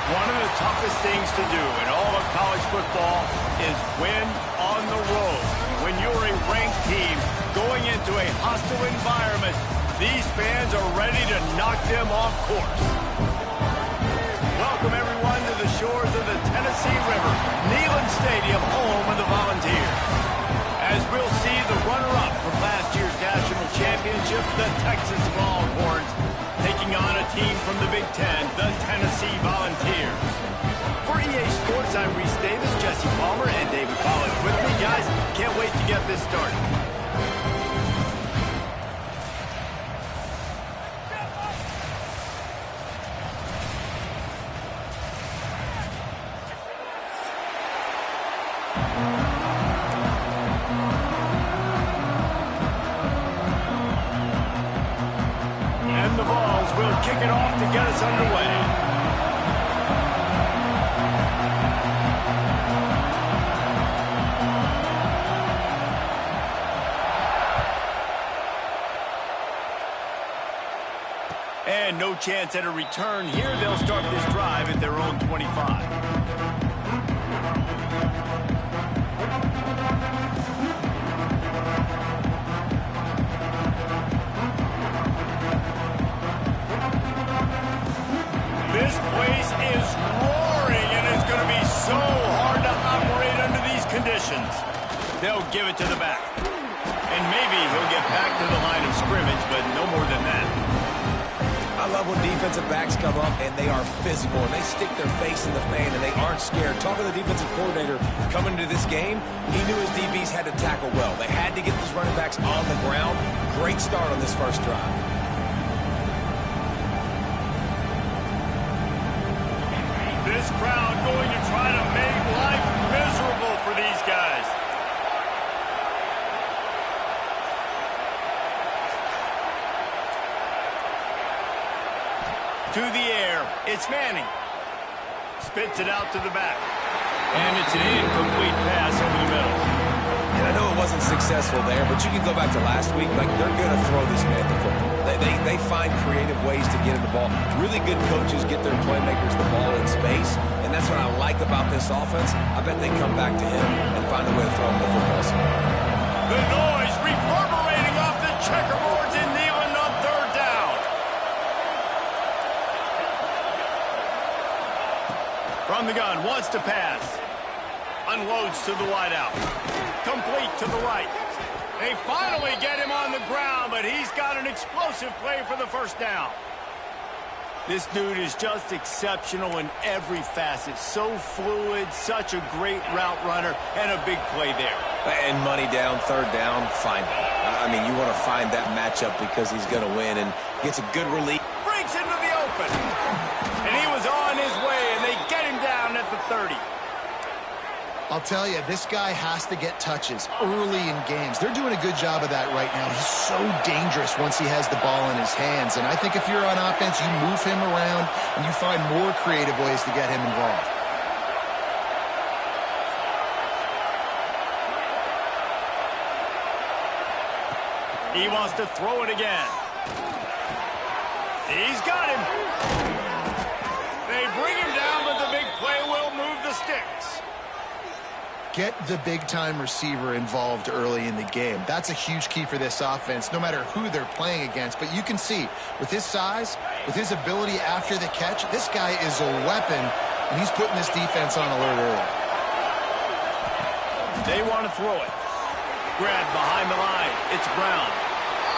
One of the toughest things to do in all of college football is win on the road. When you're a ranked team going into a hostile environment, these fans are ready to knock them off course. Welcome, everyone, to the shores of the Tennessee River, Neyland Stadium, home of the Volunteers. As we'll see the runner-up from last year's national championship, the Texas Longhorns, taking on a team from the Big Ten, the Tennessee Volunteers. For EA Sports, I'm Reese Davis, Jesse Palmer, and David Pollack with me. Guys, can't wait to get this started. And the Vols will kick it off to get us underway. And no chance at a return here. They'll start this drive at their own 25. This place is roaring, and it's going to be so hard to operate under these conditions. They'll give it to the back. And maybe he'll get back to the line of scrimmage, but no more than that. I love when defensive backs come up and they are physical and they stick their face in the fan and they aren't scared. Talking to the defensive coordinator coming into this game, he knew his DBs had to tackle well. They had to get these running backs on the ground. Great start on this first drive. This crowd going to try to make life miserable for these guys. To the air, it's Manning. Spits it out to the back. And it's an incomplete pass over the middle. And I know it wasn't successful there, but you can go back to last week. Like, they're going to throw this man the football. They find creative ways to get in the ball. Really good coaches get their playmakers the ball in space, and that's what I like about this offense. I bet they come back to him and find a way to throw him the football. The noise reverberating off the checkerboards in Neyland on third down. From the gun, wants to pass. Unloads to the wideout. Complete to the right. They finally get him on the ground, but he's got an explosive play for the first down. This dude is just exceptional in every facet. So fluid, such a great route runner, and a big play there. And money down, third down, find him. I mean, you want to find that matchup because he's going to win and gets a good relief. Breaks into the open. And he was on his way, and they get him down at the 30. I'll tell you, this guy has to get touches early in games. They're doing a good job of that right now. He's so dangerous once he has the ball in his hands. And I think if you're on offense, you move him around and you find more creative ways to get him involved. He wants to throw it again. He's got him. They bring him down, but the big play will move the sticks. Get the big-time receiver involved early in the game. That's a huge key for this offense, no matter who they're playing against. But you can see, with his size, with his ability after the catch, this guy is a weapon, and he's putting this defense on alert early. They want to throw it. Grabbed behind the line. It's Brown.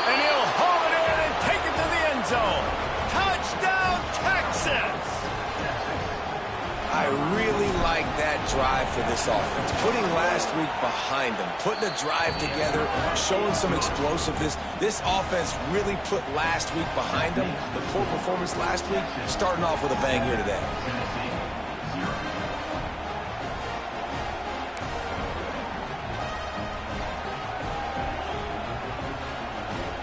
And he'll haul it in and take it to the end zone. Touchdown, Texas! I really like that drive for this offense. Putting last week behind them, putting a drive together, showing some explosiveness. This offense really put last week behind them. The poor performance last week, starting off with a bang here today.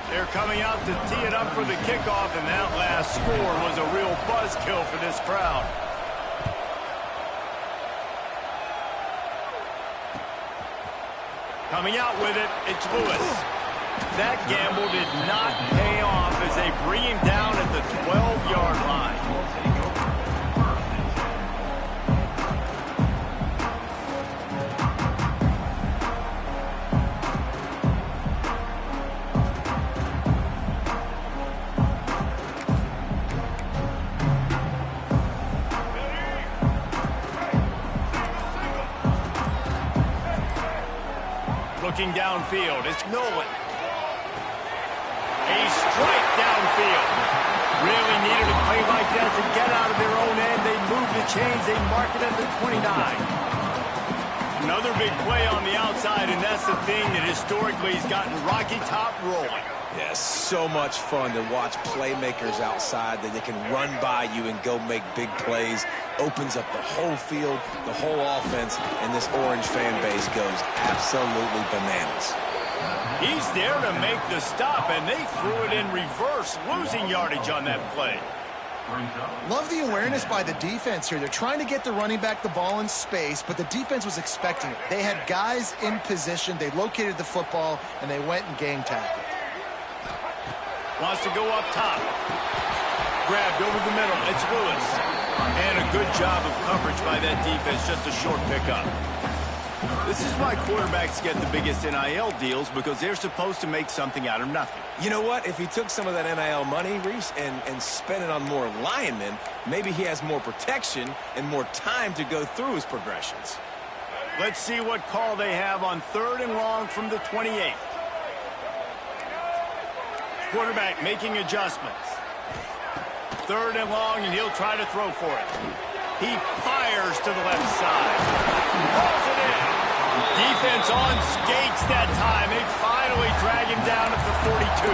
They're coming out to tee it up for the kickoff, and that last score was a real buzzkill for this crowd. Coming out with it, it's Lewis. That gamble did not pay off as they bring him down at the 12-yard line. Looking downfield, it's Nolan. A strike downfield. Really needed a play like that to get out of their own end. They move the chains. They mark it at the 29. Another big play on the outside, and that's the thing that historically has gotten Rocky Top rolling. Yeah, so much fun to watch playmakers outside that they can run by you and go make big plays. Opens up the whole field, the whole offense, and this Orange fan base goes absolutely bananas. He's there to make the stop, and they threw it in reverse, losing yardage on that play. Love the awareness by the defense here. They're trying to get the running back the ball in space, but the defense was expecting it. They had guys in position. They located the football, and they went and game tackled. Wants to go up top. Grabbed over the middle. It's Lewis. And a good job of coverage by that defense. Just a short pickup. This is why quarterbacks get the biggest NIL deals, because they're supposed to make something out of nothing. You know what? If he took some of that NIL money, Reese, and spent it on more linemen, maybe he has more protection and more time to go through his progressions. Let's see what call they have on 3rd and long from the 28. Quarterback making adjustments. 3rd and long, and he'll try to throw for it. He fires to the left side. Pulls it in. Defense on skates that time. They finally drag him down at the 42.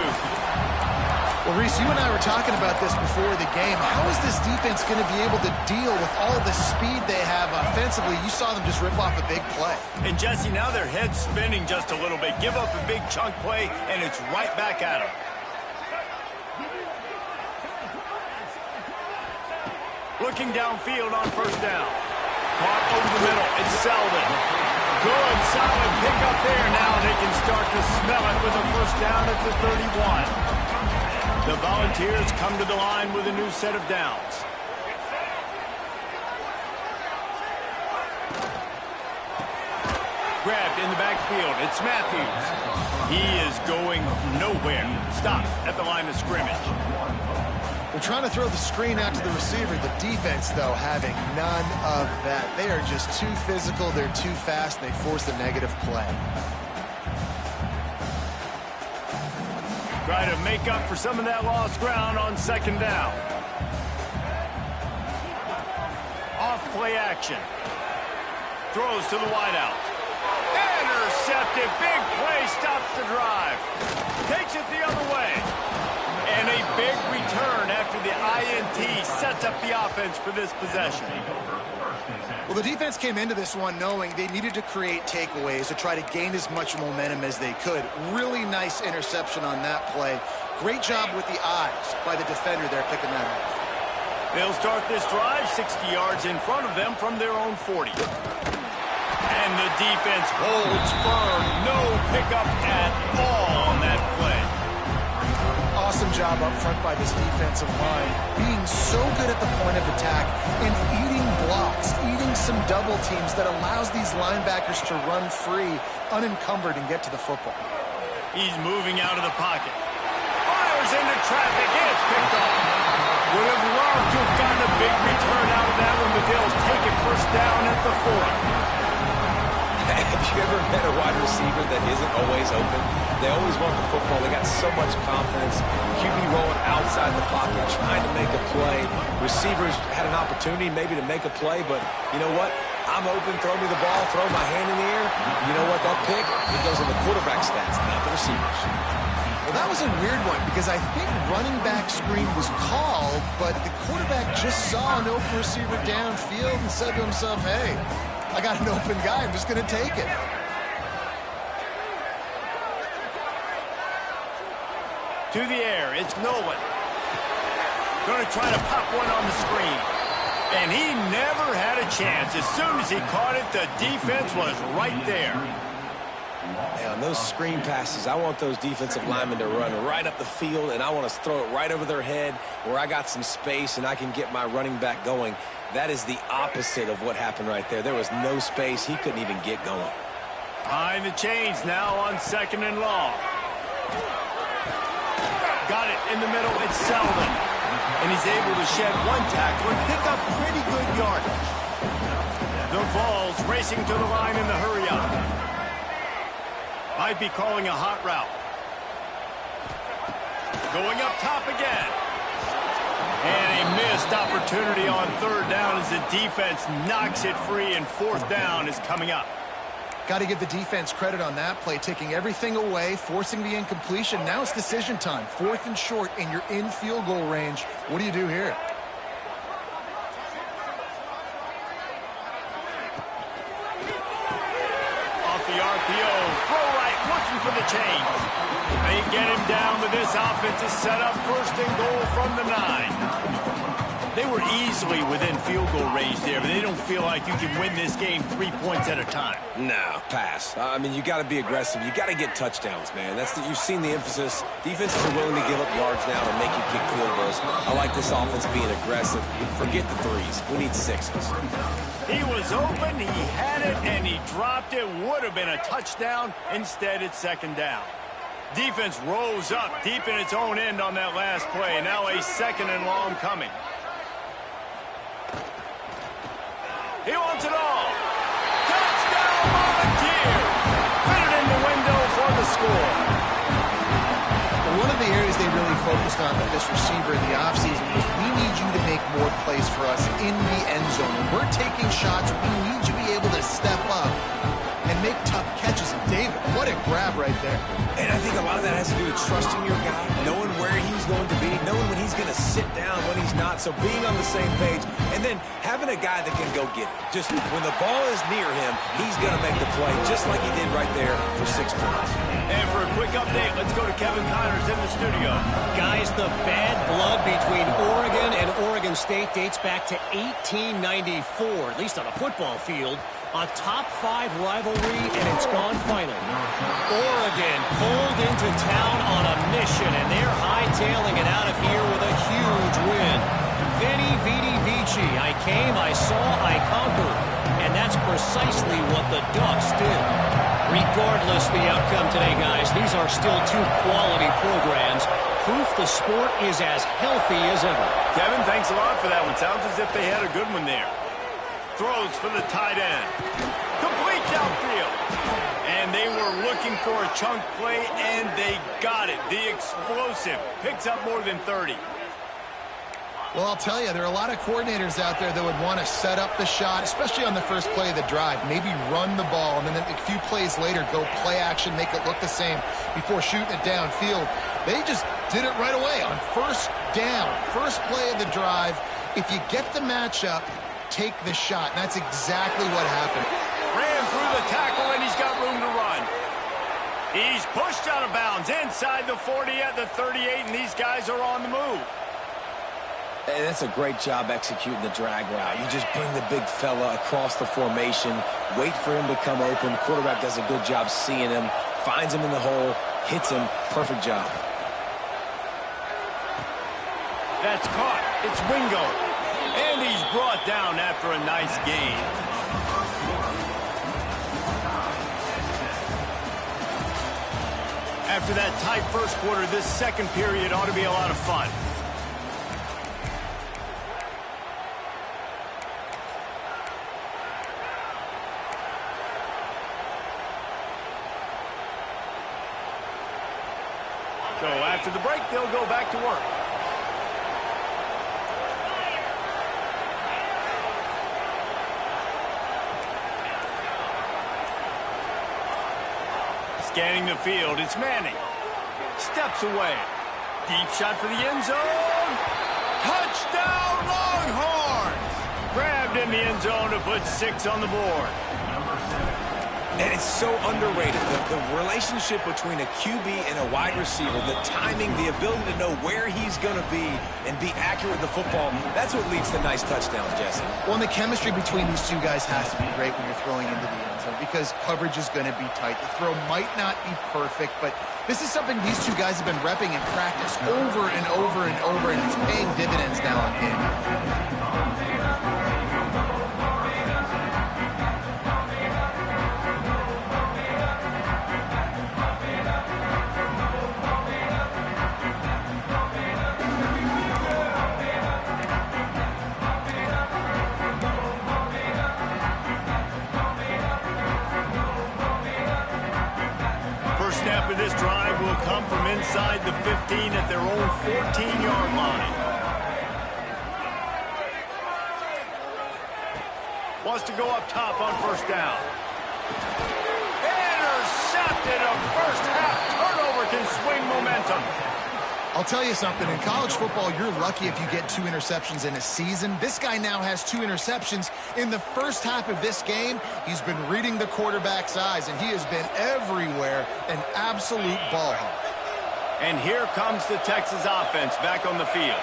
Well, Reese, you and I were talking about this before the game. How is this defense going to be able to deal with all the speed they have offensively? You saw them just rip off a big play. And, Jesse, now their head's spinning just a little bit. Give up a big chunk play, and it's right back at them. Looking downfield on 1st down. Caught over the middle. It's Selden. Good, solid pickup there. Now they can start to smell it with a 1st down at the 31. The Volunteers come to the line with a new set of downs. Grabbed in the backfield. It's Matthews. He is going nowhere. Stopped at the line of scrimmage. They're trying to throw the screen out to the receiver. The defense, though, having none of that. They are just too physical. They're too fast. And they force the negative play. Try to make up for some of that lost ground on 2nd down. Off play action. Throws to the wideout. Intercepted. Big play. Stops the drive. Takes it the other way. And a big return after the INT sets up the offense for this possession. Well, the defense came into this one knowing they needed to create takeaways to try to gain as much momentum as they could. Really nice interception on that play. Great job with the eyes by the defender there picking that off. They'll start this drive 60 yards in front of them from their own 40. And the defense holds firm. No pickup at all on that play. Awesome job up front by this defensive line, being so good at the point of attack and eating blocks, eating some double teams that allows these linebackers to run free, unencumbered, and get to the football. He's moving out of the pocket. Fires into traffic, and it's picked off. Would have loved to have gotten a big return out of that one, but they'll take it 1st down at the 40. Have you ever met a wide receiver that isn't always open? They always want the football. They got so much confidence. QB rolling outside the pocket, trying to make a play. Receivers had an opportunity maybe to make a play, but you know what? I'm open, throw me the ball, throw my hand in the air. You know what? That pick, it goes in the quarterback stats, not the receivers. Well, that was a weird one because I think running back screen was called, but the quarterback just saw an open receiver downfield and said to himself, hey, I got an open guy. I'm just going to take it. To the air, it's Nolan. Going to try to pop one on the screen. And he never had a chance. As soon as he caught it, the defense was right there. Yeah, on those screen passes, I want those defensive linemen to run right up the field, and I want to throw it right over their head where I got some space and I can get my running back going. That is the opposite of what happened right there. There was no space. He couldn't even get going. Behind the chains now on 2nd and long. Got it in the middle. It's Selden. And he's able to shed one tackle and pick up pretty good yardage. The Vols racing to the line in the hurry-up. might be calling a hot route. Going up top again. And a missed opportunity on third down as the defense knocks it free, and fourth down is coming up. Got to give the defense credit on that play, taking everything away, forcing the incompletion. Now it's decision time. Fourth and short, and you're in field goal range. What do you do here? Off the RPO, throw right, looking for the change. They get him down, but this offense is set up first and goal from the 9. They were easily within field goal range there, but they don't feel like you can win this game 3 points at a time. No, pass. I mean, you got to be aggressive. You got to get touchdowns, man. You've seen the emphasis. Defenses are willing to give up yards now and make you kick field goals. I like this offense being aggressive. Forget the threes. We need sixes. He was open, he had it, and he dropped it. Would have been a touchdown. Instead, it's second down. Defense rose up deep in its own end on that last play. Now a second and long coming. He wants it all. Touchdown, Volunteer. Fit it in the window for the score. One of the areas they really focused on with this receiver in the offseason was we need you to make more plays for us in the end zone. When we're taking shots, we need you to be able to step up and make tough catches. And David, what a grab right there. And I think a lot of that has to do with trusting your guy, knowing where he's going to be, knowing when he's going to sit down, when he's not. So being on the same page, and then having a guy that can go get it. Just when the ball is near him, he's going to make the play, just like he did right there for 6 points. And for a quick update, let's go to Kevin Connors in the studio. Guys, the bad blood between Oregon and Oregon State dates back to 1894, at least on a football field. A top-5 rivalry, and it's gone final. Oregon pulled into town on a mission, and they're hightailing it out of here with a huge win. Veni, vidi, vici. I came, I saw, I conquered. And that's precisely what the Ducks did. Regardless the outcome today, guys, these are still two quality programs. Proof the sport is as healthy as ever. Kevin, thanks a lot for that one. Sounds as if they had a good one there. Throws for the tight end. Complete downfield. And they were looking for a chunk play, and they got it. The explosive picks up more than 30. Well, I'll tell you, there are a lot of coordinators out there that would want to set up the shot, especially on the first play of the drive, maybe run the ball, and then a few plays later go play action, make it look the same before shooting it downfield. They just did it right away on first down, first play of the drive. If you get the matchup, take the shot. And that's exactly what happened. Ran through the tackle, and he's got room to run. He's pushed out of bounds inside the 40 at the 38, and these guys are on the move. And that's a great job executing the drag route. You just bring the big fella across the formation, wait for him to come open. Quarterback does a good job seeing him, finds him in the hole, hits him. Perfect job. That's caught. It's Wingo. And he's brought down after a nice gain. After that tight first quarter, this second period ought to be a lot of fun. So after the break, they'll go back to work. Scanning the field, it's Manning. Steps away. Deep shot for the end zone. Touchdown, Longhorns! Grabbed in the end zone to put 6 on the board. And it's so underrated. The relationship between a QB and a wide receiver, the timing, the ability to know where he's going to be and be accurate with the football, that's what leads to nice touchdowns, Jesse. Well, and the chemistry between these two guys has to be great when you're throwing into the end zone because coverage is going to be tight. The throw might not be perfect, but this is something these two guys have been repping in practice over and over and over, and it's paying dividends now in game. snap of this drive will come from inside the 15 at their own 14-yard line. Wants to go up top on first down. Intercepted. A first-half turnover can swing momentum. I'll tell you something, in college football, you're lucky if you get 2 interceptions in a season. This guy now has 2 interceptions. In the first half of this game, he's been reading the quarterback's eyes, and he has been everywhere, an absolute ball hawk. And here comes the Texas offense back on the field.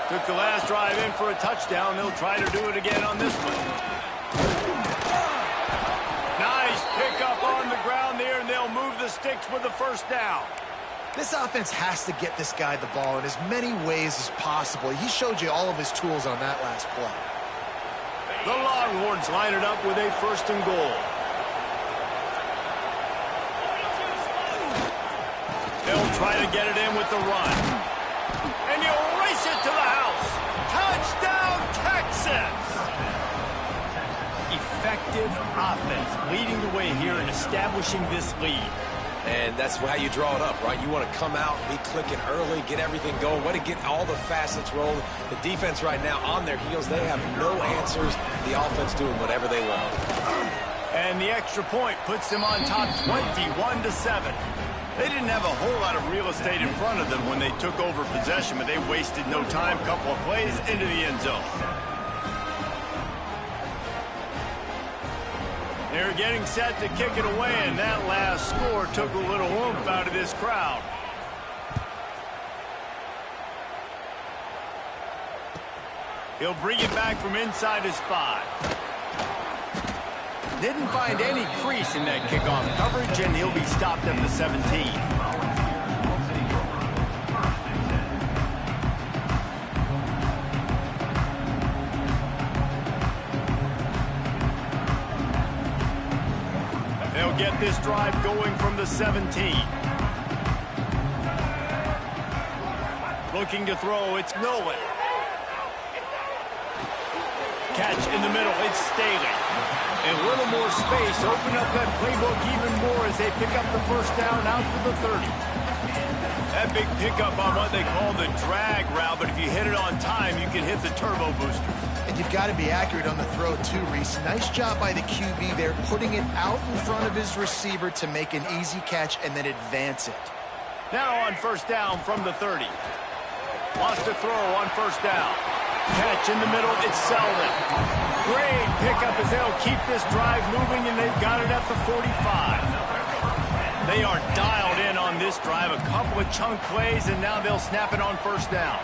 Took the last drive in for a touchdown. They'll try to do it again on this one. Nice pickup on the ground there, and they'll move the sticks with the first down. This offense has to get this guy the ball in as many ways as possible. He showed you all of his tools on that last play. The Longhorns line it up with a 1st and goal. They'll try to get it in with the run. And you'll race it to the house. Touchdown, Texas! Effective offense leading the way here and establishing this lead. And that's how you draw it up, right? You want to come out, be clicking early, get everything going, want to get all the facets rolling. The defense right now on their heels, they have no answers. The offense doing whatever they want. And the extra point puts them on top 21-7. They didn't have a whole lot of real estate in front of them when they took over possession, but they wasted no time. Couple of plays into the end zone. They're getting set to kick it away, and that last score took a little oomph out of this crowd. He'll bring it back from inside his 5. Didn't find any crease in that kickoff coverage, and he'll be stopped at the 17. Get this drive going from the 17. Looking to throw, it's Nolan. Catch in the middle, it's Staley. A little more space, open up that playbook even more as they pick up the first down out to the 30. That big pickup on what they call the drag route, but if you hit it on time, you can hit the turbo booster. And you've got to be accurate on the throw, too, Reese. Nice job by the QB there, putting it out in front of his receiver to make an easy catch and then advance it. Now on first down from the 30. Wants to throw on first down. Catch in the middle, it's Selden. Great pickup as they'll keep this drive moving, and they've got it at the 45. They are dialed in on this drive. A couple of chunk plays, and now they'll snap it on first down.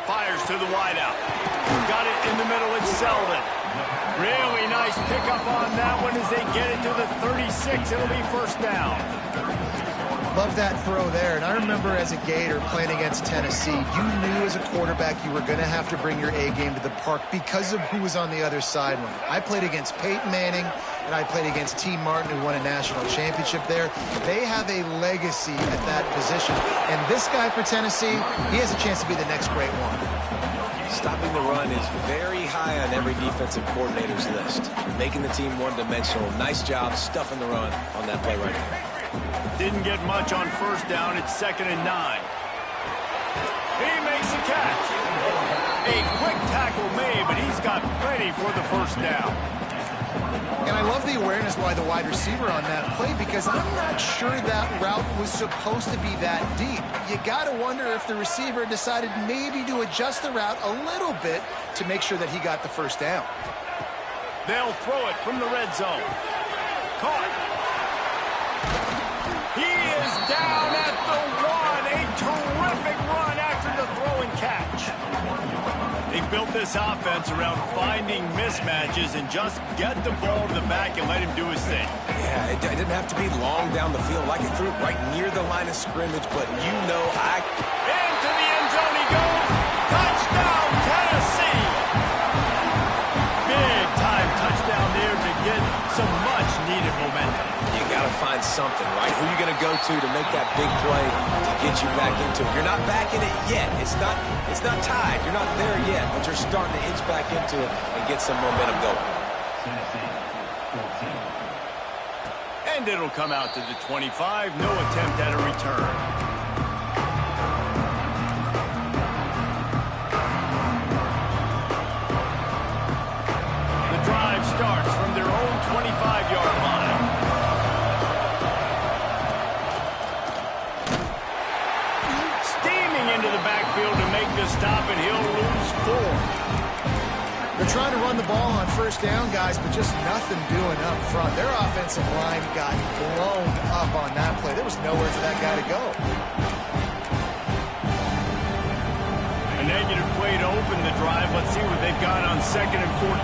Fires to the wideout. Got it in the middle, it's Selden. Really nice pickup on that one as they get it to the 36. It'll be first down. Love that throw there. And I remember as a Gator playing against Tennessee, you knew as a quarterback you were going to have to bring your A game to the park because of who was on the other sideline. I played against Peyton Manning, and I played against T. Martin, who won a national championship there. They have a legacy at that position. And this guy for Tennessee, he has a chance to be the next great one. Stopping the run is very high on every defensive coordinator's list. Making the team one-dimensional. Nice job stuffing the run on that play right there. Didn't get much on first down. It's 2nd and 9. He makes the catch. A quick tackle made, but he's got plenty for the first down. And I love the awareness by the wide receiver on that play because I'm not sure that route was supposed to be that deep. You got to wonder if the receiver decided maybe to adjust the route a little bit to make sure that he got the first down. They'll throw it from the red zone. Caught. He is down at the 1. A terrific run after the throw and catch. They built this offense around finding mismatches and just get the ball to the back and let him do his thing. Yeah, it didn't have to be long down the field. Like it threw it right near the line of scrimmage, but you know Into the end zone he goes. Touchdown, Tennessee. Big time touchdown there to get some much-needed momentum. You got to find something, right? Who are you going to go to make that big play to get you back into it? You're not back in it yet. It's not tied. You're not there yet, but you're starting to inch back into it and get some momentum going. And it'll come out to the 25. No attempt at a return. The drive starts from their own 25-yard line. Steaming into the backfield to make the stop, and he'll lose 4. They're trying to run the ball on first down, guys, but just nothing doing up front. Their offensive line got blown up on that play. There was nowhere for that guy to go. A negative play to open the drive. Let's see what they've got on 2nd and 14.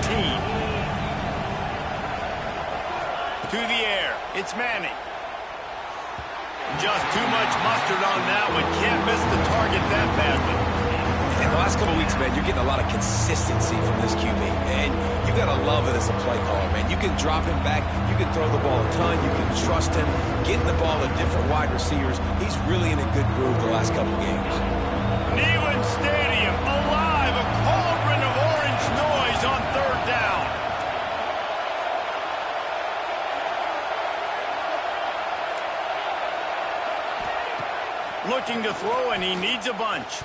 To the air. It's Manning. Just too much mustard on that one. Can't miss the target that badly. In the last couple of weeks, man, you're getting a lot of consistency from this QB. And you got to love it as a play caller, man. You can drop him back. You can throw the ball a ton. You can trust him. Getting the ball to different wide receivers. He's really in a good groove the last couple of games. Neyland Stadium alive. A cauldron of orange noise on 3rd down. Looking to throw, and he needs a bunch.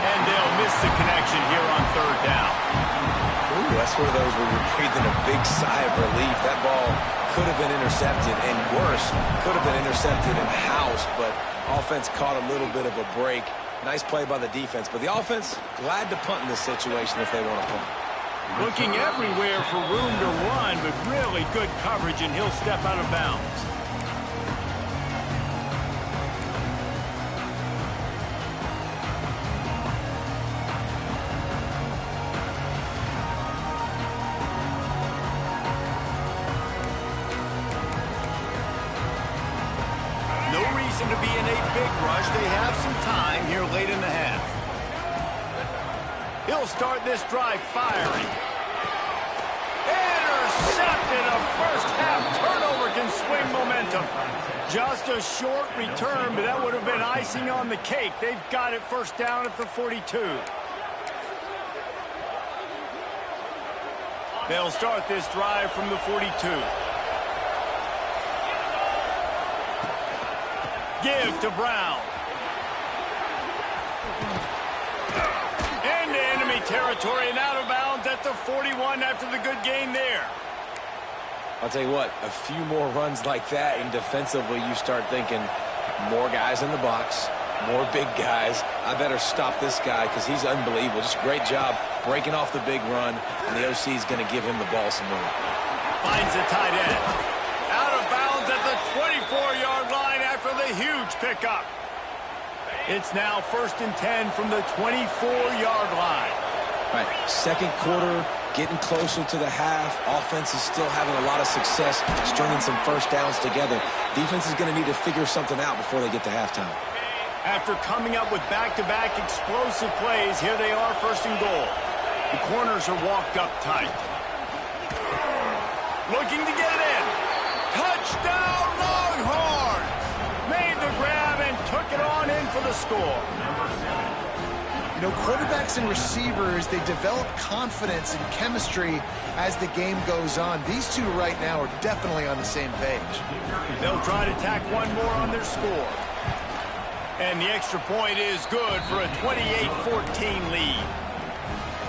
And they'll miss the connection here on 3rd down. Ooh, that's one of those where you're breathing a big sigh of relief. That ball could have been intercepted, and worse, could have been intercepted in house, but offense caught a little bit of a break. Nice play by the defense, but the offense glad to punt in this situation if they want to punt. Looking everywhere for room to run, but really good coverage, and he'll step out of bounds. To be in a big rush. They have some time here late in the half. He'll start this drive firing. Intercepted. A first half turnover can swing momentum. Just a short return, but that would have been icing on the cake. They've got it 1st down at the 42. They'll start this drive from the 42. Give to Brown. Into enemy territory and out of bounds at the 41 after the good gain there. I'll tell you what, a few more runs like that, and defensively you start thinking more guys in the box, more big guys. I better stop this guy because he's unbelievable. Just a great job breaking off the big run, and the OC is going to give him the ball some more. Finds the tight end. Out of bounds at the 24-yard line after the huge pickup. It's now 1st and 10 from the 24-yard line. Right, 2nd quarter, getting closer to the half. Offense is still having a lot of success stringing some first downs together. Defense is going to need to figure something out before they get to halftime. After coming up with back-to-back explosive plays, here they are 1st and goal. The corners are walked up tight. Looking to get it in. Touchdown, Longhorns! Made the grab and took it on in for the score. You know, quarterbacks and receivers, they develop confidence and chemistry as the game goes on. These two right now are definitely on the same page. They'll try to tack one more on their score. And the extra point is good for a 28-14 lead.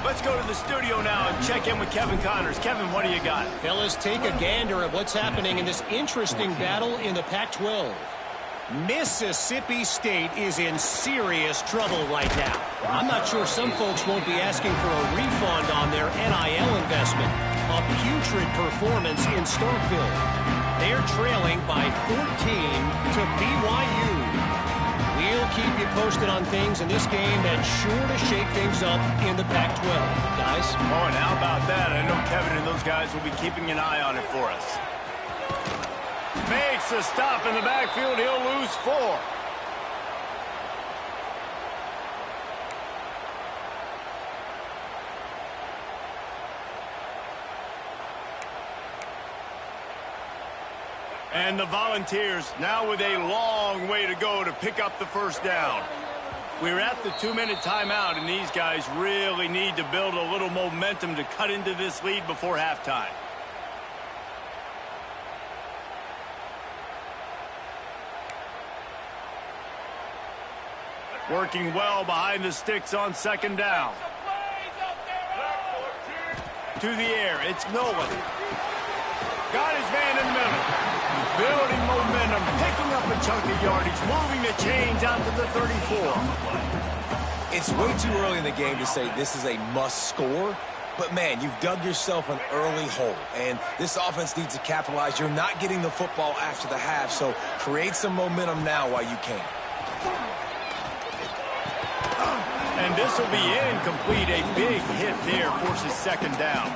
Let's go to the studio now and check in with Kevin Connors. Kevin, what do you got? Fellas, take a gander at what's happening in this interesting battle in the Pac-12. Mississippi State is in serious trouble right now. I'm not sure some folks won't be asking for a refund on their NIL investment. A putrid performance in Starkville. They're trailing by 14 to BYU. We'll keep you posted on things in this game that's sure to shake things up in the Pac-12. Guys? Oh, and how about that? I know Kevin and those guys will be keeping an eye on it for us. Makes a stop in the backfield. He'll lose 4. And the Volunteers now with a long way to go to pick up the 1st down. We're at the 2-minute timeout, and these guys really need to build a little momentum to cut into this lead before halftime. Working well behind the sticks on second down. To the air, it's Nolan. Got his man in the middle. Building momentum, picking up a chunk of yardage, moving the chains out to the 34. It's way too early in the game to say this is a must score. But, man, you've dug yourself an early hole, and this offense needs to capitalize. You're not getting the football after the half, so create some momentum now while you can. And this will be incomplete. A big hit there forces second down.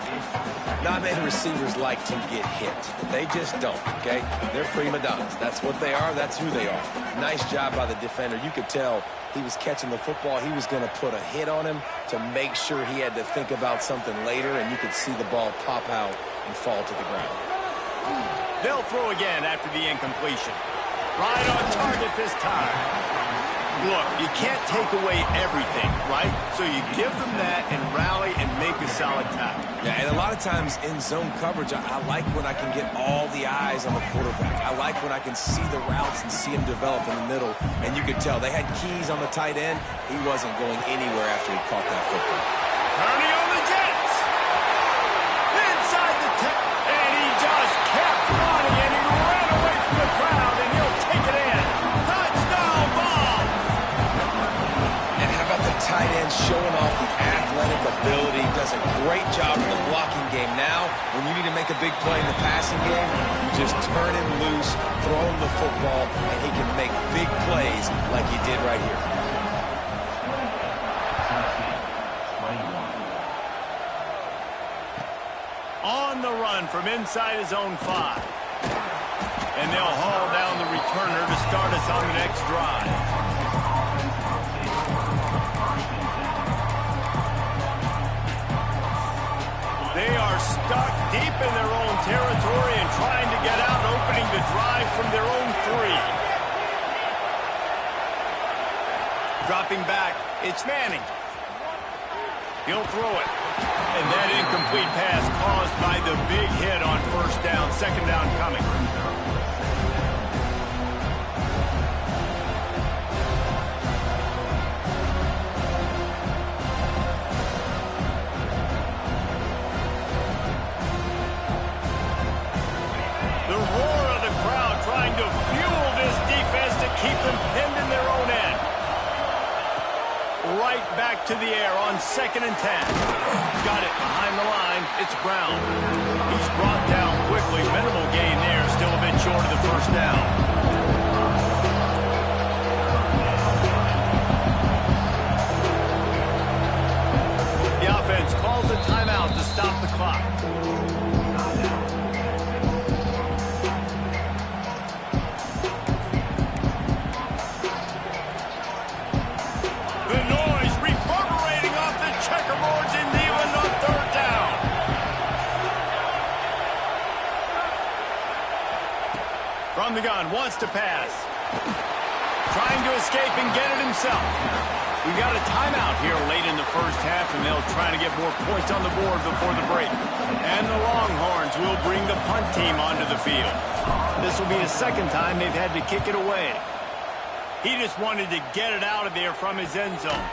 Not many receivers like to get hit. They just don't, okay? They're prima donnas. That's what they are. That's who they are. Nice job by the defender. You could tell he was catching the football. He was going to put a hit on him to make sure he had to think about something later, and you could see the ball pop out and fall to the ground. They'll throw again after the incompletion. Right on target this time. Look, you can't take away everything, right? So you give them that and rally and make a solid tackle. Yeah, and a lot of times in zone coverage, I like when I can get all the eyes on the quarterback. I like when I can see the routes and see him develop in the middle. And you could tell they had keys on the tight end. He wasn't going anywhere after he caught that football. Turning on the Jets. Inside the 10. And he just kept running, and he ran away from the crowd, and he'll take it in. Touchdown ball. And how about the tight end showing off the athletic ability? Does a great job in the blocking game. Now, when you need to make a big play in the passing game, you just turn him loose, throw him the football, and he can make big plays like he did right here. On the run from inside his own 5. And they'll haul down the returner to start us on the next drive. They are stuck deep in their own territory and trying to get out, opening the drive from their own 3. Dropping back, it's Manning. He'll throw it. And that incomplete pass caused by the big hit on first down. Second down coming. The roar of the crowd trying to fuel this defense to keep them pinned in their own end. Right back to the air on 2nd and 10. Got it behind the line. It's Brown. He's brought down quickly. Minimal gain there. Still a bit short of the first down. The offense calls a timeout to stop the clock. From the gun, wants to pass. Trying to escape and get it himself. We've got a timeout here late in the first half, and they'll try to get more points on the board before the break. And the Longhorns will bring the punt team onto the field. This will be the second time they've had to kick it away. He just wanted to get it out of there from his end zone.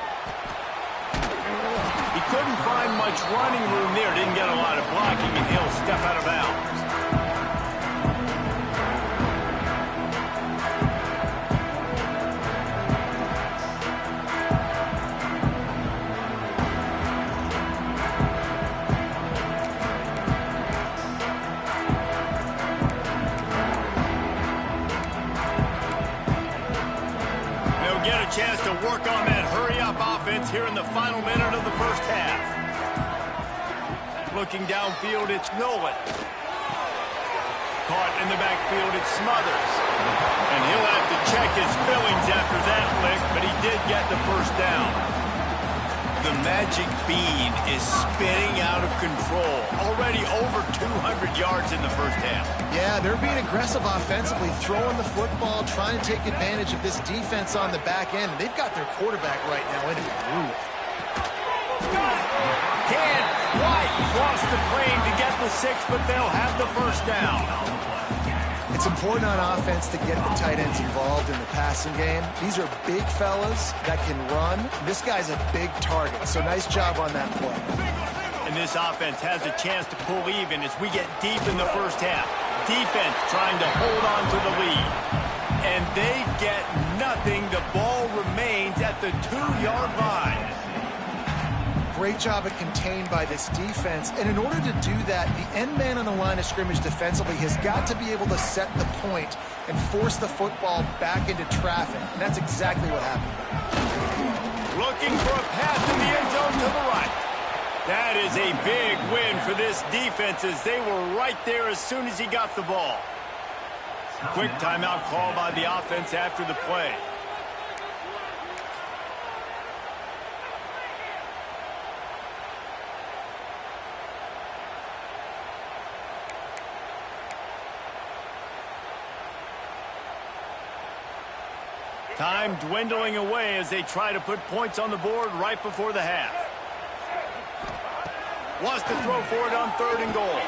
He couldn't find much running room there. Didn't get a lot of blocking, and he'll step out of bounds. Chance to work on that hurry-up offense here in the final minute of the first half. Looking downfield, it's Nolan. Caught in the backfield, it's Smothers. And he'll have to check his fillings after that lick, but he did get the first down. The magic bean is spinning out of control. Already over 200 yards in the first half. Yeah, they're being aggressive offensively, throwing the football, trying to take advantage of this defense on the back end. They've got their quarterback right now in a groove. White lost the claim to get the 6, but they'll have the first down. It's It's important on offense to get the tight ends involved in the passing game. These are big fellas that can run. This guy's a big target, so nice job on that play. And this offense has a chance to pull even as we get deep in the first half. Defense trying to hold on to the lead. And they get nothing. The ball remains at the 2-yard line. Great job of contained by this defense. And in order to do that, the end man on the line of scrimmage defensively has got to be able to set the point and force the football back into traffic. And that's exactly what happened. Looking for a pass in the end zone to the right. That is a big win for this defense as they were right there as soon as he got the ball. Quick timeout call by the offense after the play. Time dwindling away as they try to put points on the board right before the half. Wants to throw for it on 3rd and goal.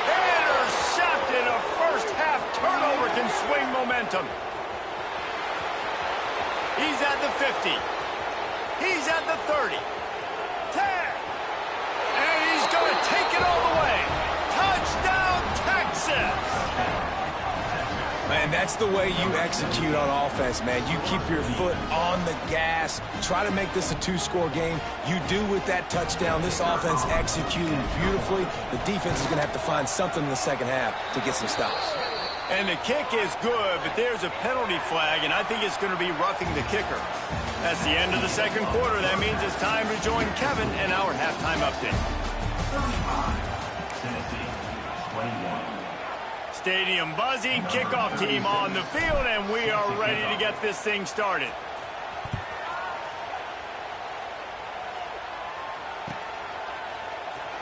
Intercepted. A first-half turnover can swing momentum. He's at the 50. He's at the 30. 10. And he's going to take it all the way. Touchdown, Texas! Man, that's the way you execute on offense, man. You keep your foot on the gas. Try to make this a 2-score game. You do with that touchdown. This offense executing beautifully. The defense is going to have to find something in the second half to get some stops. And the kick is good, but there's a penalty flag, and I think it's going to be roughing the kicker. That's the end of the second quarter. That means it's time to join Kevin and our halftime update. 35, Tennessee, 21. Stadium buzzing, kickoff team on the field, and we are ready to get this thing started.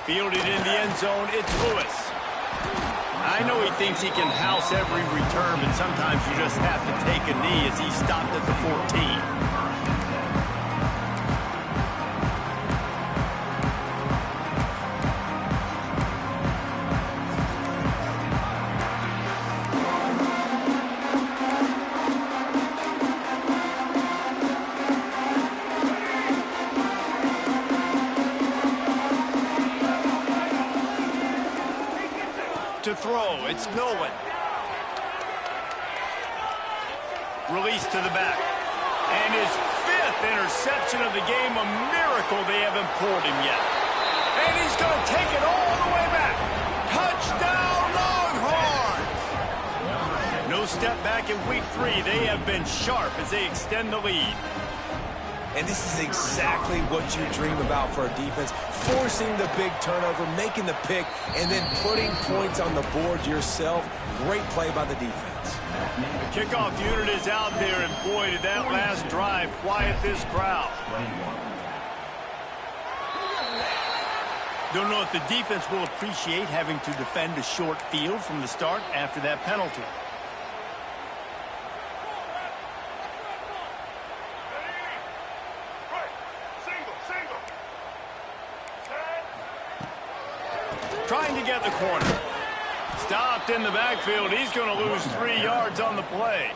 Fielded in the end zone, it's Lewis. I know he thinks he can house every return, but sometimes you just have to take a knee as he stopped at the 14. To throw, it's Nolan. Release to the back. And his 5th interception of the game, a miracle they haven't pulled him yet. And he's going to take it all the way back. Touchdown, Longhorns! No step back in week 3. They have been sharp as they extend the lead. And this is exactly what you dream about for a defense. Forcing the big turnover, making the pick, and then putting points on the board yourself. Great play by the defense. The kickoff unit is out there, and boy, did that last drive quiet this crowd. Don't know if the defense will appreciate having to defend a short field from the start after that penalty. Trying to get the corner. Stopped in the backfield. He's going to lose 3 yards on the play.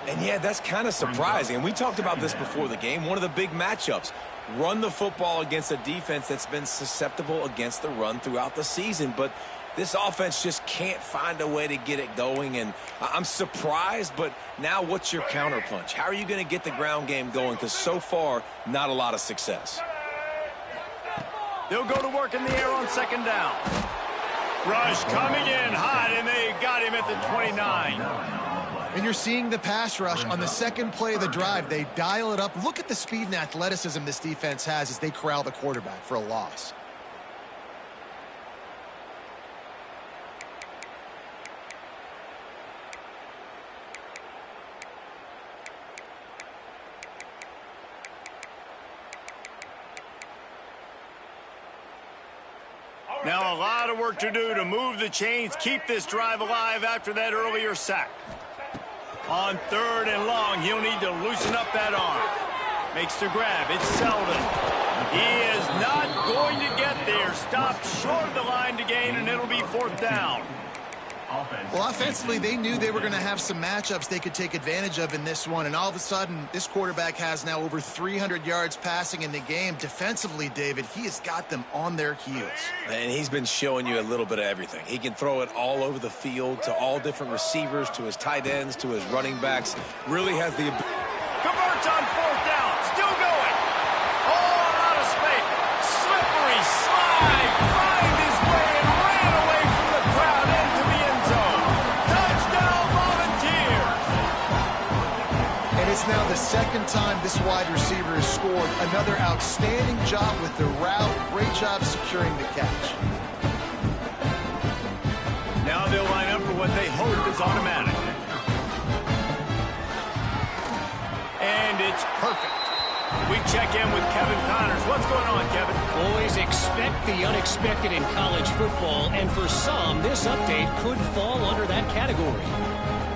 And yeah, that's kind of surprising. And we talked about this before the game. One of the big matchups. Run the football against a defense that's been susceptible against the run throughout the season. But this offense just can't find a way to get it going. And I'm surprised, but now what's your counterpunch? How are you going to get the ground game going? Because so far, not a lot of success. They'll go to work in the air on 2nd down. Rush coming in hot, and they got him at the 29. And you're seeing the pass rush on the second play of the drive. They dial it up. Look at the speed and athleticism this defense has as they corral the quarterback for a loss. Now a lot of work to do to move the chains, keep this drive alive after that earlier sack. On 3rd and long, he'll need to loosen up that arm. Makes the grab. It's Selden. He is not going to get there. Stopped short of the line to gain, and it'll be 4th down. Well, offensively, they knew they were going to have some matchups they could take advantage of in this one, and all of a sudden, this quarterback has now over 300 yards passing in the game. Defensively, David, he has got them on their heels. And he's been showing you a little bit of everything. He can throw it all over the field to all different receivers, to his tight ends, to his running backs. Really has the ability. Converts on 4th down. Still going. All out of space. Slippery slide. Find his way and ran away from the crowd into the end zone. Touchdown, Volunteers. And it's now the second time this wide receiver has scored. Another outstanding job with the route. Great job securing the catch. Now they'll line up for what they hope is automatic. And it's perfect. We check in with Kevin Connors. What's going on, Kevin? Always expect the unexpected in college football, and for some, this update could fall under that category.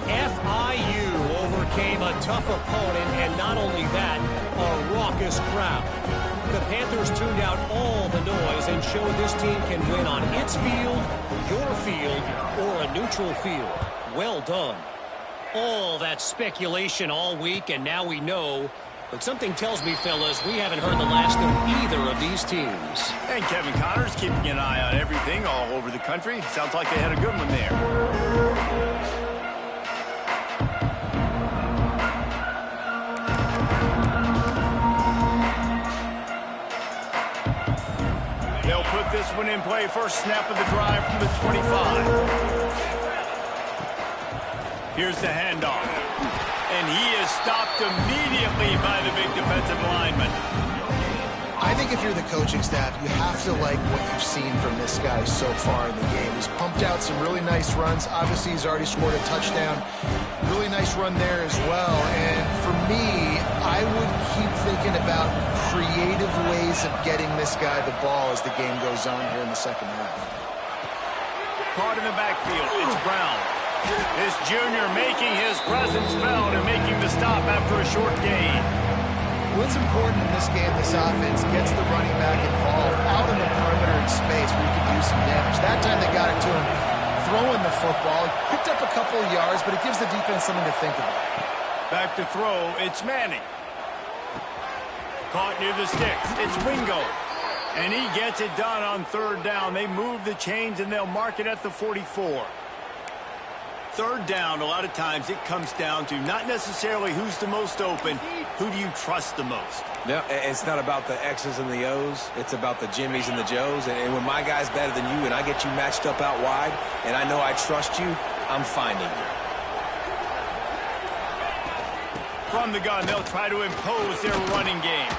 FIU overcame a tough opponent, and not only that, a raucous crowd. The Panthers tuned out all the noise and showed this team can win on its field, your field, or a neutral field. Well done. All that speculation all week, and now we know. But something tells me, fellas, we haven't heard the last of either of these teams. And Kevin Connors keeping an eye on everything all over the country. Sounds like they had a good one there. They'll put this one in play. First snap of the drive from the 25. Here's the handoff. And he is stopped immediately by the big defensive lineman. I think if you're the coaching staff, you have to like what you've seen from this guy so far in the game. He's pumped out some really nice runs. Obviously, he's already scored a touchdown. Really nice run there as well. And for me, I would keep thinking about creative ways of getting this guy the ball as the game goes on here in the second half. Caught in the backfield. It's Brown. This junior making his presence felt and making the stop after a short gain. What's important in this game, this offense gets the running back involved out in the perimeter in space where he can do some damage. That time they got it to him throwing the football. Picked up a couple of yards, but it gives the defense something to think about. Back to throw. It's Manning. Caught near the sticks. It's Wingo. And he gets it done on 3rd down. They move the chains and they'll mark it at the 44. 3rd down, a lot of times it comes down to not necessarily who's the most open, who do you trust the most? No, it's not about the X's and the O's. It's about the Jimmies and the Joes. And when my guy's better than you and I get you matched up out wide and I know I trust you, I'm finding you. From the gun, they'll try to impose their running game.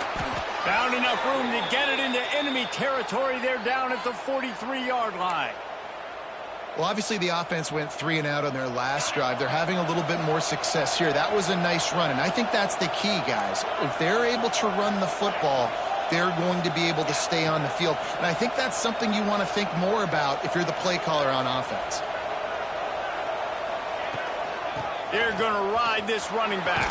Found enough room to get it into enemy territory. They're down at the 43-yard line. Well, obviously the offense went 3 and out on their last drive. They're having a little bit more success here. That was a nice run, and I think that's the key, guys. If they're able to run the football, they're going to be able to stay on the field. And I think that's something you want to think more about if you're the play caller on offense. They're going to ride this running back.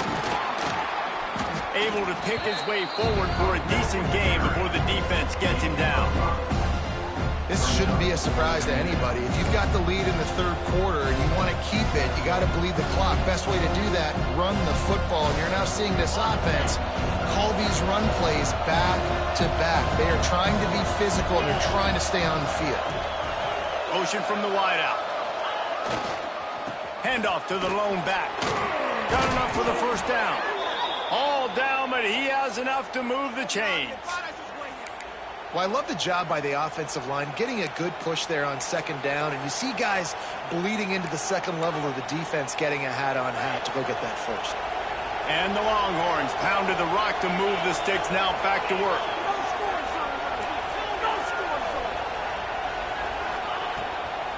Able to pick his way forward for a decent game before the defense gets him down. This shouldn't be a surprise to anybody. If you've got the lead in the 3rd quarter and you want to keep it, you got to bleed the clock. Best way to do that, run the football. And you're now seeing this offense call these run plays back to back. They are trying to be physical and they're trying to stay on the field. Motion from the wideout. Handoff to the lone back. Got enough for the 1st down. All down, but he has enough to move the chains. Well, I love the job by the offensive line, getting a good push there on 2nd down, and you see guys bleeding into the 2nd level of the defense getting a hat-on-hat to go get that 1st. And the Longhorns pounded the rock to move the sticks, now back to work.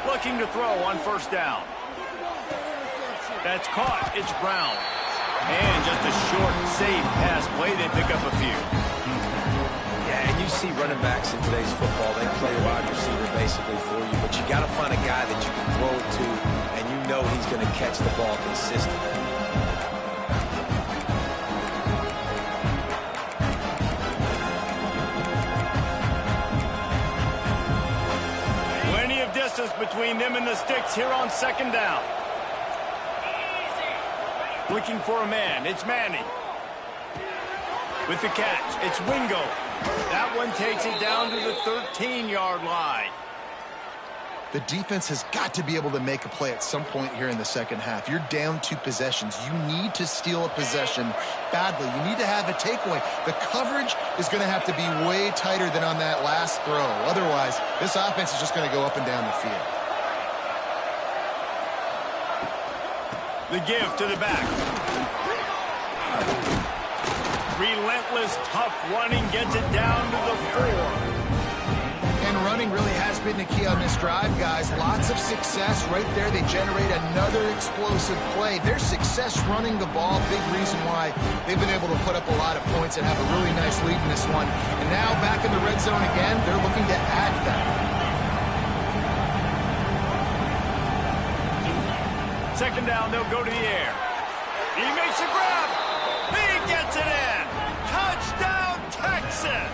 Looking to throw on 1st down. That's caught. It's Brown. And just a short, safe pass play. They pick up a few. Yeah, and you see running backs in today's football, they play wide receiver basically for you, but you got to find a guy that you can throw it to, and you know he's going to catch the ball consistently. distance between them and the sticks here on second down. Looking for a man. It's Manning. With the catch, it's Wingo. That one takes it down to the 13-yard line. The defense has got to be able to make a play at some point here in the second half. You're down 2 possessions. You need to steal a possession badly. You need to have a takeaway. The coverage is going to have to be way tighter than on that last throw. Otherwise, this offense is just going to go up and down the field. The give to the back. Relentless, tough running gets it down to the 4. And running really has been the key on this drive, guys. Lots of success right there. They generate another explosive play. Their success running the ball, big reason why they've been able to put up a lot of points and have a really nice lead in this one. And now back in the red zone again, they're looking to add that. Second down, they'll go to the air. He makes a grab. He gets it in. Touchdown, Texas.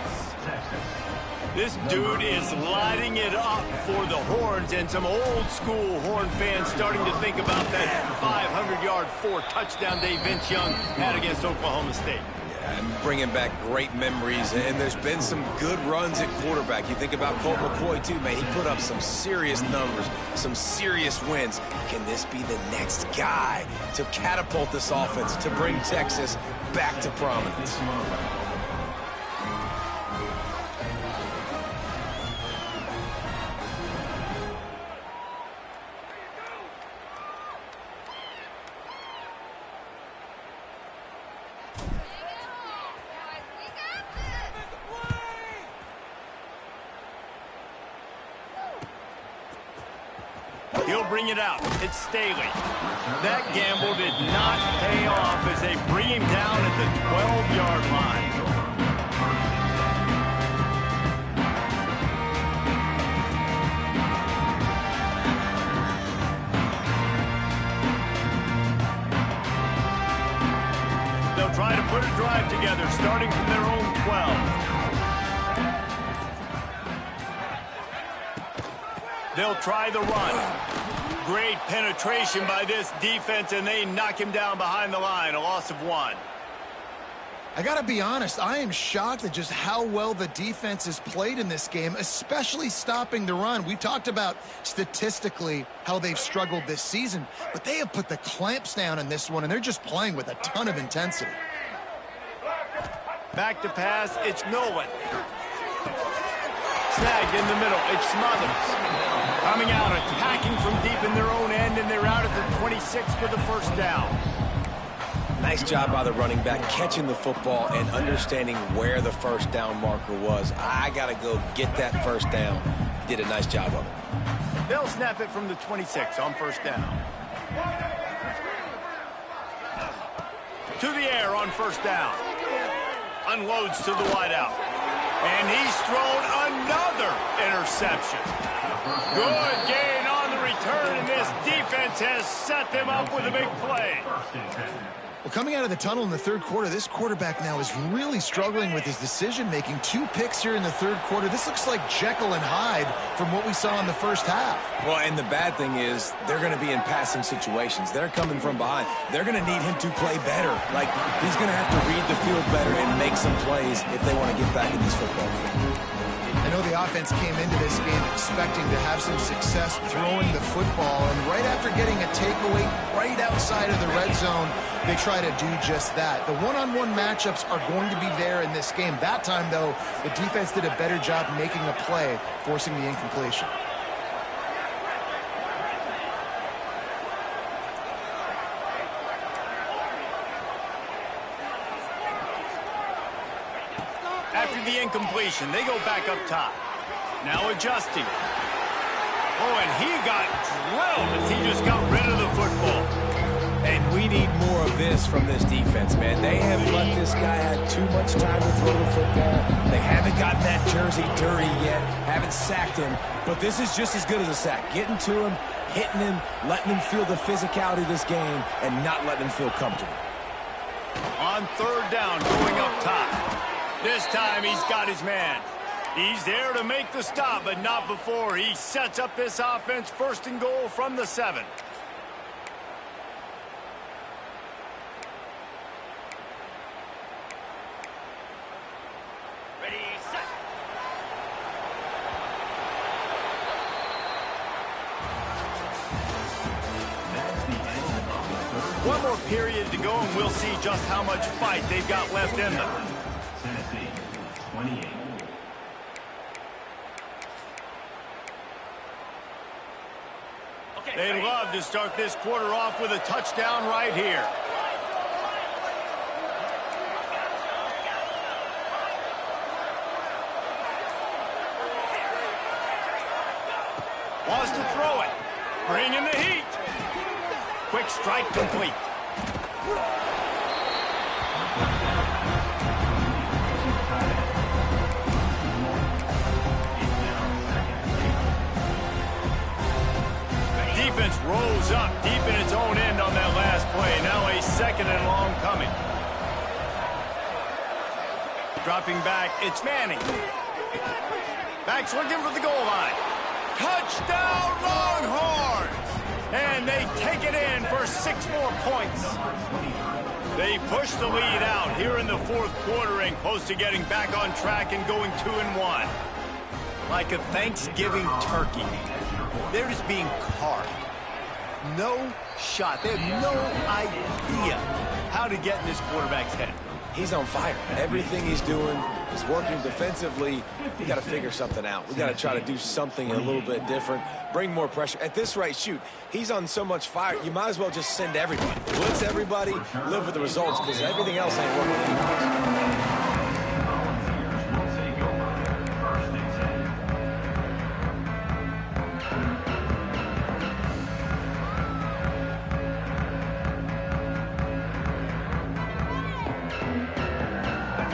This dude is lighting it up for the Horns, and some old-school Horn fans starting to think about that 500-yard 4-touchdown day Vince Young had against Oklahoma State. Yeah, and bringing back great memories, and there's been some good runs at quarterback. You think about Colt McCoy, too, man. He put up some serious numbers, some serious wins. Can this be the next guy to catapult this offense, to bring Texas back to prominence? He'll bring it out. It's Staley. That gamble did not pay off as they bring him down at the 12-yard line. They'll try to put a drive together, starting from their own 12. They'll try the run. Great penetration by this defense, and they knock him down behind the line, a loss of 1. I got to be honest, I am shocked at just how well the defense has played in this game, especially stopping the run. We talked about statistically how they've struggled this season, but they have put the clamps down in this one, and they're just playing with a ton of intensity. Back to pass, it's Nolan. Snagged in the middle, it's Smothers. Coming out, attacking from deep in their own end, and they're out at the 26 for the first down. Nice job by the running back, catching the football and understanding where the first down marker was. I got to go get that first down. He did a nice job of it. They'll snap it from the 26 on first down. To the air on first down. Unloads to the wideout. And he's thrown another interception. Good gain on the return, and this defense has set them up with a big play. Well, coming out of the tunnel in the third quarter, this quarterback now is really struggling with his decision-making. 2 picks here in the third quarter. This looks like Jekyll and Hyde from what we saw in the first half. Well, and the bad thing is they're going to be in passing situations. They're coming from behind. They're going to need him to play better. Like, he's going to have to read the field better and make some plays if they want to get back in this football game. I know the offense came into this game expecting to have some success throwing the football, and right after getting a takeaway right outside of the red zone, they try to do just that. The one-on-one matchups are going to be there in this game. That time, though, the defense did a better job making a play, forcing the incompletion. After the incompletion, they go back up top. Now adjusting. Oh, and he got drilled as he just got rid of the football. And we need more of this from this defense, man. They have let this guy have too much time to throw the football. They haven't gotten that jersey dirty yet, haven't sacked him. But this is just as good as a sack. Getting to him, hitting him, letting him feel the physicality of this game, and not letting him feel comfortable. On third down, going up top. This time he's got his man. He's there to make the stop, but not before. He sets up this offense 1st and goal from the 7. Ready, set. That's the end of the third. One more period to go, and we'll see just how much fight they've got left in them. Tennessee, 28. They'd love to start this quarter off with a touchdown right here. Wants to throw it. Bring in the heat. Quick strike complete. Defense rolls up deep in its own end on that last play. Now a 2nd and long coming. Dropping back, it's Manning. Back's looking for the goal line. Touchdown Longhorns! And they take it in for 6 more points. They push the lead out here in the 4th quarter and close to getting back on track and going 2-1. Like a Thanksgiving turkey. They're just being carved. No shot. They have no idea how to get in this quarterback's head. He's on fire. Everything he's doing is working defensively. We got to figure something out. We got to try to do something a little bit different, bring more pressure. At this rate, shoot, he's on so much fire, you might as well just send everybody. Blitz everybody, live with the results, because everything else ain't working anyways.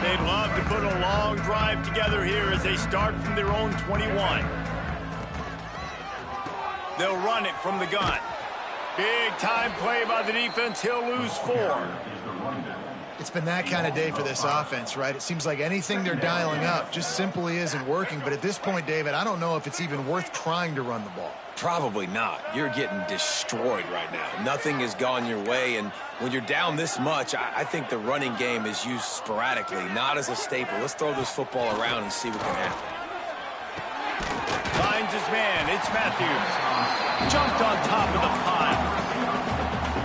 They'd love to put a long drive together here as they start from their own 21. They'll run it from the gun. Big time play by the defense. He'll lose 4. It's been that kind of day for this offense, right? It seems like anything they're dialing up just simply isn't working. But at this point, David, I don't know if it's even worth trying to run the ball. Probably not. You're getting destroyed right now. Nothing has gone your way, and when you're down this much, I think the running game is used sporadically, not as a staple. Let's throw this football around and see what can happen. Finds his man. It's Matthews. Jumped on top of the pile.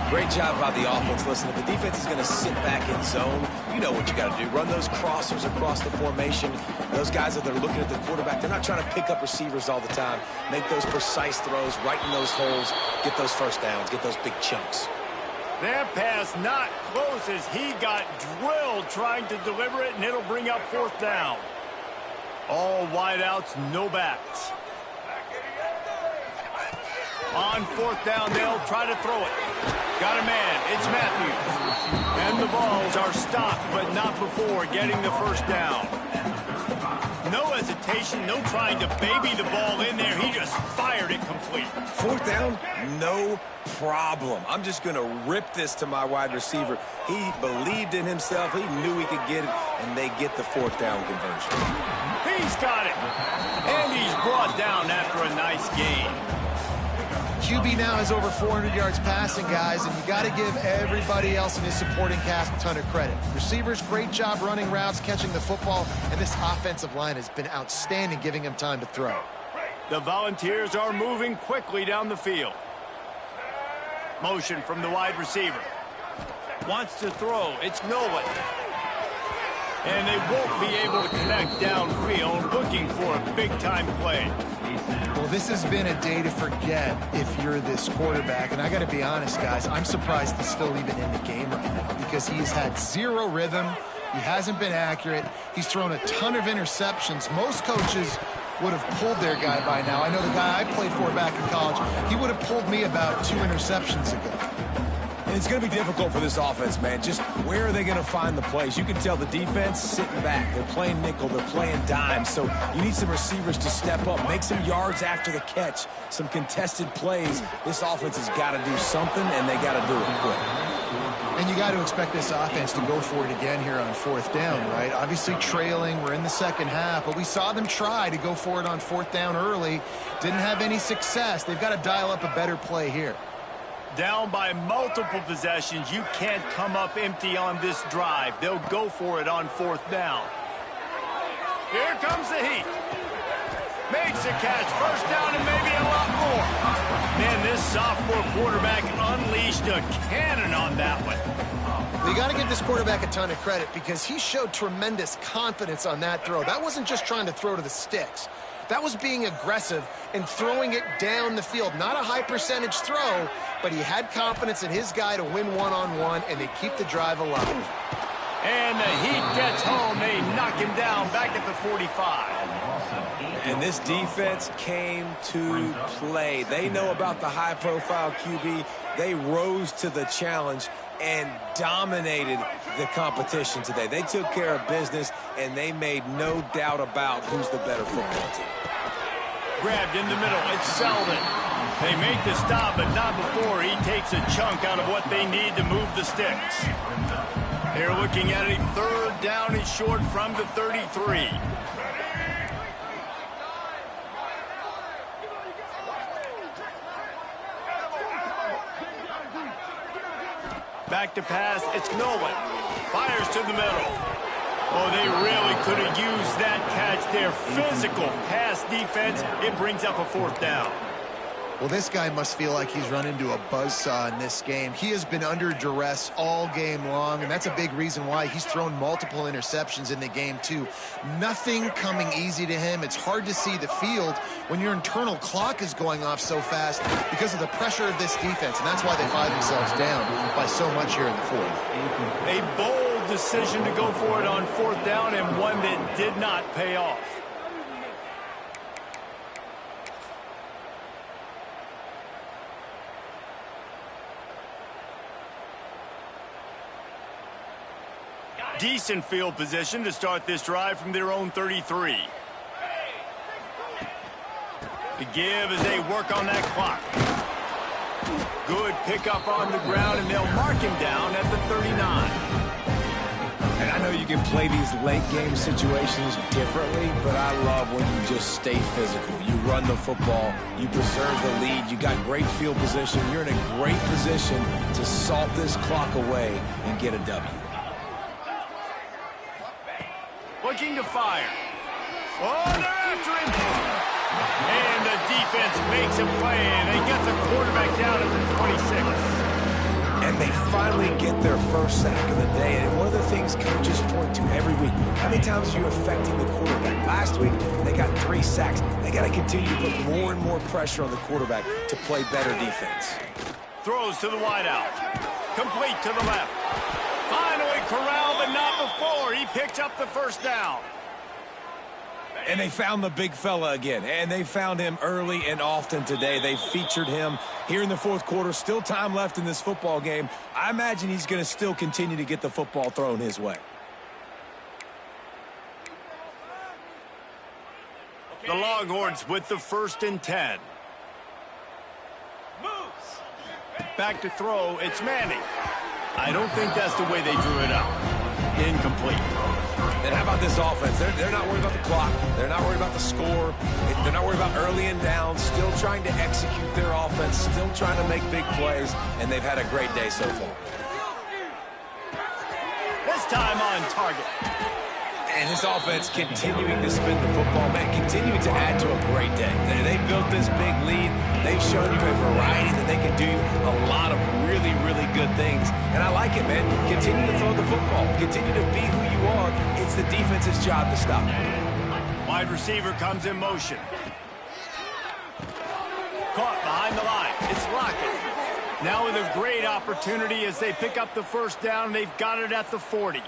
Great job by the offense. Listen, if the defense is going to sit back in zone, you know what you got to do. Run those crossers across the formation. Those guys that are looking at the quarterback, they're not trying to pick up receivers all the time. Make those precise throws, right in those holes, get those first downs, get those big chunks. That pass not close as he got drilled trying to deliver it, and it'll bring up 4th down. All wideouts, no backs. On 4th down, they'll try to throw it. Got a man. It's Matthews. And the balls are stopped, but not before getting the 1st down. No hesitation, no trying to baby the ball in there. He just fired it complete. 4th down, no problem. I'm just going to rip this to my wide receiver. He believed in himself. He knew he could get it, and they get the 4th down conversion. He's got it. And he's brought down after a nice game. QB now has over 400 yards passing, guys, and you got to give everybody else in his supporting cast a ton of credit. Receivers, great job running routes, catching the football, and this offensive line has been outstanding, giving him time to throw. The Volunteers are moving quickly down the field. Motion from the wide receiver. Wants to throw. It's Nolan. And they won't be able to connect downfield, looking for a big-time play. Well, this has been a day to forget if you're this quarterback. And I got to be honest, guys, I'm surprised he's still even in the game right now because he's had 0 rhythm. He hasn't been accurate. He's thrown a ton of interceptions. Most coaches would have pulled their guy by now. I know the guy I played for back in college, he would have pulled me about 2 interceptions ago. And it's going to be difficult for this offense, man. Just where are they going to find the plays? You can tell the defense sitting back. They're playing nickel. They're playing dime. So you need some receivers to step up, make some yards after the catch, some contested plays. This offense has got to do something, and they got to do it quick. And you got to expect this offense to go for it again here on fourth down, right? Obviously trailing, we're in the second half, but we saw them try to go for it on fourth down early. Didn't have any success. They've got to dial up a better play here. Down by multiple possessions, you can't come up empty on this drive. They'll go for it on fourth down. Here comes the heat. Makes a catch, first down and maybe a lot more. Man, this sophomore quarterback unleashed a cannon on that one. You got to give this quarterback a ton of credit because he showed tremendous confidence on that throw. That wasn't just trying to throw to the sticks. That was being aggressive and throwing it down the field. Not a high percentage throw, but he had confidence in his guy to win one-on-one, and they keep the drive alive. And the Heat gets home. They knock him down back at the 45. And this defense came to play. They know about the high-profile QB. They rose to the challenge and dominated the competition today. They took care of business, and they made no doubt about who's the better football team. Grabbed in the middle. It's Selden. They make the stop, but not before he takes a chunk out of what they need to move the sticks. They're looking at a third down and short from the 33. Back to pass, it's Nolan. Fires to the middle. Oh, they really could have used that catch there. Physical pass defense. It brings up a fourth down. Well, this guy must feel like he's run into a buzzsaw in this game. He has been under duress all game long, and that's a big reason why he's thrown multiple interceptions in the game, too. Nothing coming easy to him. It's hard to see the field when your internal clock is going off so fast because of the pressure of this defense, and that's why they find themselves down by so much here in the fourth. A bold decision to go for it on fourth down, and one that did not pay off. Decent field position to start this drive from their own 33. The give as they work on that clock. Good pickup on the ground, and they'll mark him down at the 39. And I know you can play these late game situations differently, but I love when you just stay physical. You run the football, you preserve the lead, you got great field position, you're in a great position to salt this clock away and get a W. Looking to fire. Oh, they're after him. And the defense makes a play, and they get the quarterback down at the 26. And they finally get their first sack of the day. And one of the things coaches point to every week, how many times are you affecting the quarterback? Last week, they got 3 sacks. They got to continue to put more and more pressure on the quarterback to play better defense. Throws to the wideout. Complete to the left. Finally corralled, but not before. He picked up the first down. And they found the big fella again, and they found him early and often today. They featured him here in the fourth quarter. Still time left in this football game. I imagine he's going to still continue to get the football thrown his way. The Longhorns with the 1st and 10. Back to throw, it's Manning. I don't think that's the way they drew it up. Incomplete. And how about this offense? They're not worried about the clock. They're not worried about the score. They're not worried about early and down. Still trying to execute their offense. Still trying to make big plays. And they've had a great day so far. This time on target. And this offense continuing to spin the football, man, continuing to add to a great day. They built this big lead. They've shown you a variety that they can do a lot of really, really good things. And I like it, man. Continue to throw the football. Continue to be who you are. It's the defense's job to stop. Wide receiver comes in motion. Caught behind the line. It's Lockett. Now with a great opportunity as they pick up the first down. They've got it at the 40.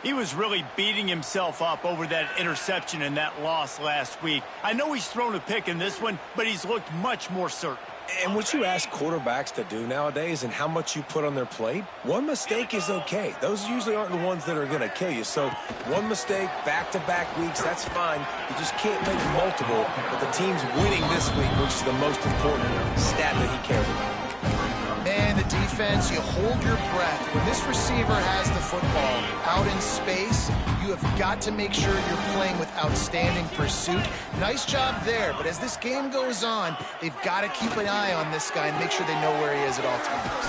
He was really beating himself up over that interception and that loss last week. I know he's thrown a pick in this one, but he's looked much more certain. And what you ask quarterbacks to do nowadays and how much you put on their plate, one mistake is okay. Those usually aren't the ones that are going to kill you. So one mistake, back-to-back weeks, that's fine. You just can't make multiple. But the team's winning this week, which is the most important stat that he cares about. Man, the defense, you hold your breath. When this receiver has the football out in space, you have got to make sure you're playing with outstanding pursuit. Nice job there, but as this game goes on, they've got to keep an eye on this guy and make sure they know where he is at all times.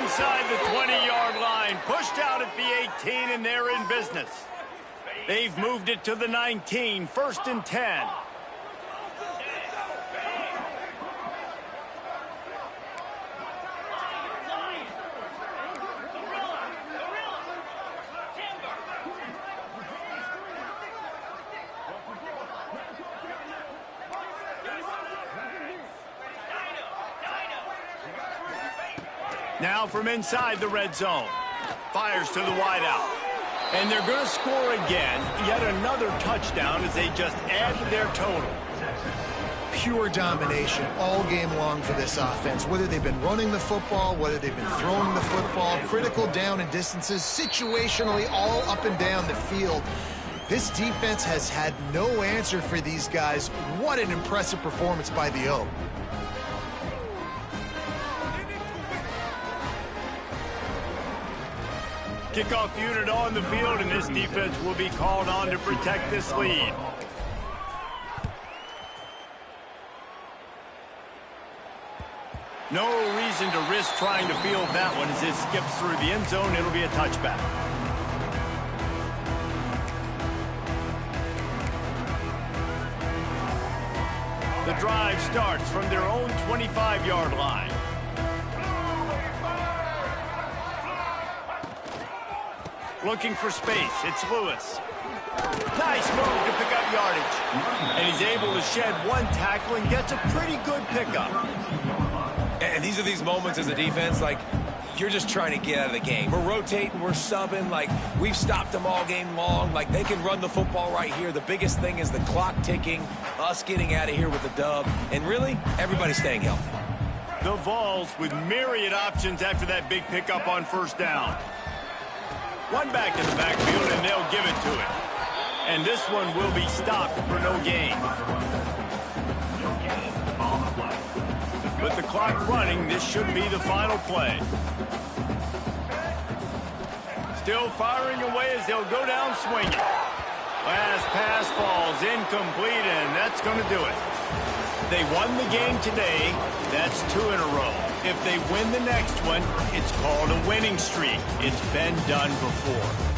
Inside the 20-yard line, pushed out at the 18, and they're in business. They've moved it to the 19, 1st and 10. Now from inside the red zone. Fires to the wideout. And they're going to score again. Yet another touchdown as they just add to their total. Pure domination all game long for this offense. Whether they've been running the football, whether they've been throwing the football, critical down and distances, situationally all up and down the field. This defense has had no answer for these guys. What an impressive performance by the O. Kickoff unit on the field, and this defense will be called on to protect this lead. No reason to risk trying to field that one as it skips through the end zone. It'll be a touchback. The drive starts from their own 25-yard line. Looking for space. It's Lewis. Nice move to pick up yardage. And he's able to shed one tackle and gets a pretty good pickup. And these are these moments as a defense, like, you're just trying to get out of the game. We're rotating, we're subbing, like, we've stopped them all game long. Like, they can run the football right here. The biggest thing is the clock ticking, us getting out of here with the dub, and really, everybody staying healthy. The Vols with myriad options after that big pickup on 1st down. One back in the backfield, and they'll give it to it. And this one will be stopped for no gain. With the clock running, this should be the final play. Still firing away as they'll go down swinging. Last pass falls incomplete, and that's going to do it. They won the game today. That's 2 in a row. If they win the next one, it's called a winning streak. It's been done before.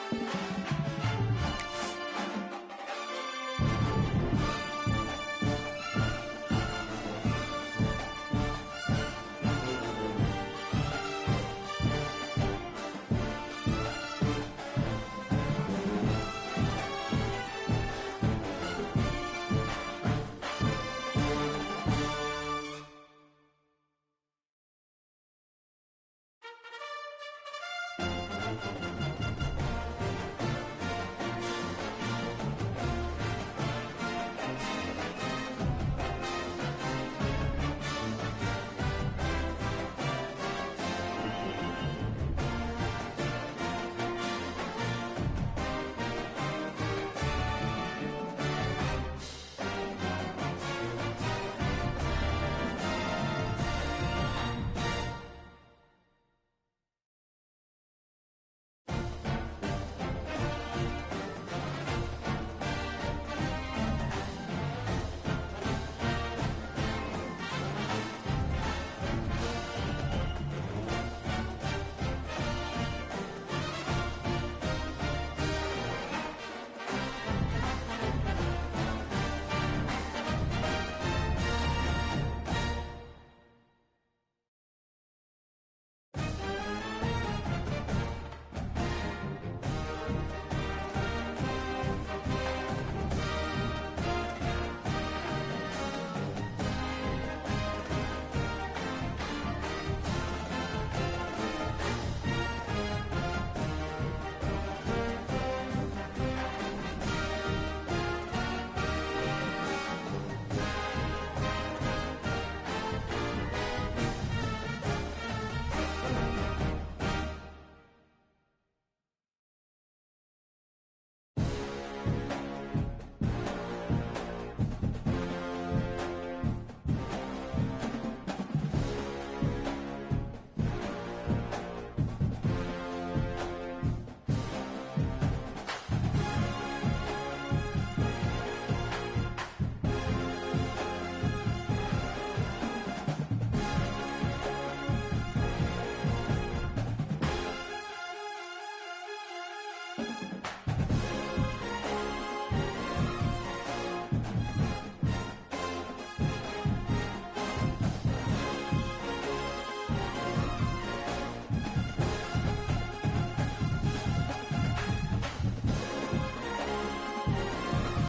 Tennessee.